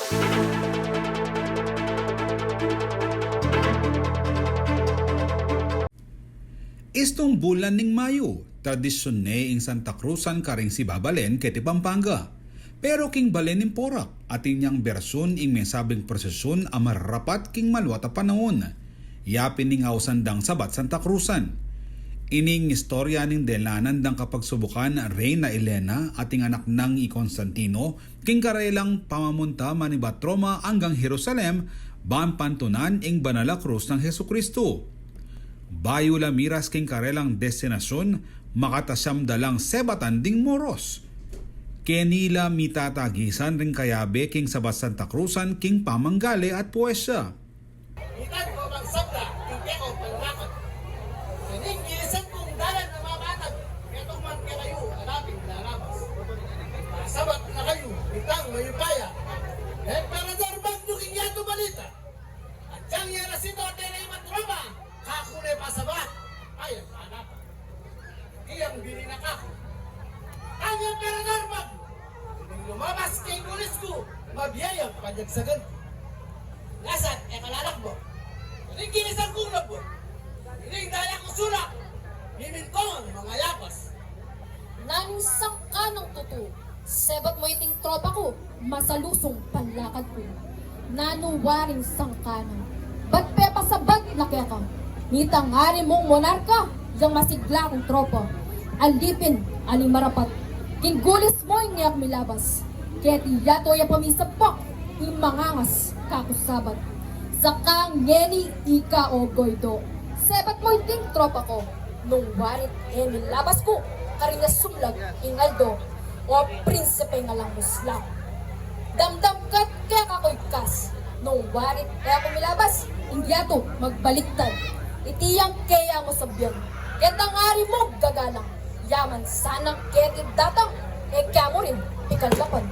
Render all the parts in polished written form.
Istong bulan ning Mayo, tradisyon ne ing Santa Cruzan karing si Babalen keti Pampanga. Pero king balen ning Porac, ating niyang bersyon ing mesabing prosesyon amarapat king maluat a panahon. Yapin ning awsandang sabat Santa Cruzan. Ining istorya ning delanan dang kapagsubukan Reyna Elena ating anak nang i Constantino king karelang pamamunta manibat Roma hanggang Jerusalem baan pantunan ing Banala Cruz ng Hesukristo. Bayo la miras king karelang destinasyon makatasyam dalang sebatan ding moros. Kenila mitatagisan ring kayabe king sabat Santa Cruzan king pamanggale at puwesya. Ikan ko bang sabda, hindi ko panrakot. Kaning ilisan kong dalan na mamatag, itong man kayo, alaping lalabas. Sabat na kayo, itang mayupaya. Emperador Magduking yato balita. At siyang yarasito at telemat Roma, kakunay pasabat, ay ang hanapan. Iyang bininakako. Ang Emperador Mag, nang lumabas kay Kulisku, mabiyayang panyagsagan. Nasat, kalalakbo. Ining ginisang kong labot. Ining daya ko surak. Mimintong mga yapas. Nanusang ka ng tuto. Sebat mo iting tropa ko, masalusong panlakad ko. Nanuwaring sangkano. Ba't pepa sa bag laki ka? Nitangari mong monarka, yung masigla kong tropa. Alipin, aling marapat. Kinggulis mo yung niyak milabas. Kaya tiyato yung pamisapak, imangangas kakusabat. Sakang ngeni ika o goydo. Sebat mo iting tropa ko. Nung warit milabas ko, karinya sumlag ingaldo. O prinsipe nga lang muslang. Damdam kat kaya kakoy kas. Nung warit kaya ko milabas, indyato magbaliktad. Itiyang kaya mo sabyan. Ketang ari mo gagalang. Yaman sanang ketid datang. Kaya mo rin ikalapan.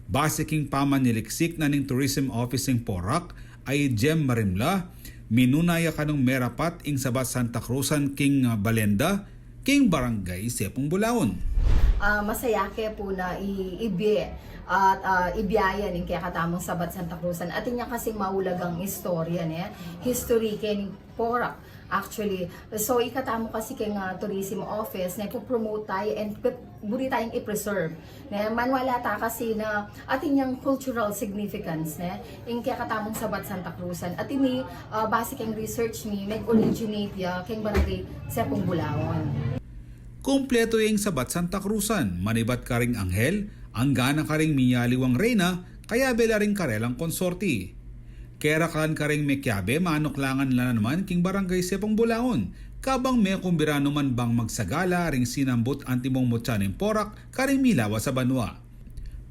Base king pamaniliksik na ning Tourism Office ing Porac ay Jem Marimla, minunaya kanong merapat ing sabat Santa Cruzan king Balenda, king Barangay Sepong Bulaon. Masaya kaya po na ibiyaya ning kaya katamong sabat Santa Cruzan at inya kasing maulagang istorya niya, history kay ning Porac. Actually, so ikatamo kasi kay nga Tourism Office na ipopromote tayo and buri tayong i-preserve. Na manwala ta kasi na ating yung cultural significance na yung kaya katamong sabat Santa Cruzan. At ini basic ang research ni nag-originate ya kay Barangay Sepong Bulaon. Kumpleto yung sabat Santa Cruzan, manibat karing anghel, ang gana karing miyaliwang reyna, kaya bela ring karelang konsorti. Kerakan karing mekyabe manuklangan na naman king Barangay Sepong Bulaon, kabang may kumbirano man bang magsagala ring sinambot antimong mutsaning Porac karing milawa sa banwa.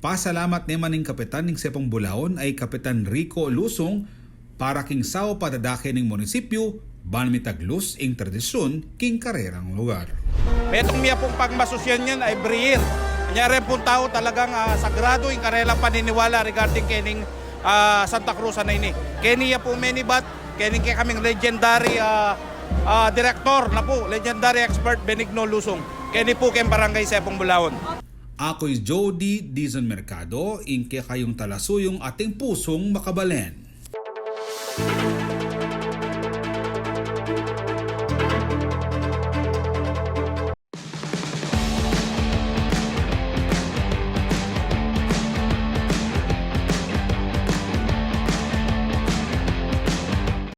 Pasalamat naman ning kapitan ning Sepong Bulaon ay Kapitan Rico Lusong para king sao padadake ning munisipyo, banmitaglus ing tradisyon king karerang lugar. Metong miya pong pagmasosyan yan ay briyir. Kanyari pong tao talagang sagrado yung karelang paniniwala regarding kening Santa Cruzan na ini. Keniya po menibat, kening kaya kaming legendary director na po, legendary expert Benigno Lusong. Keni po kayong Barangay Sepong Bulaon. Ako'y Jody Dizon Mercado, ingke kayong talasuyong ating pusong makabalen.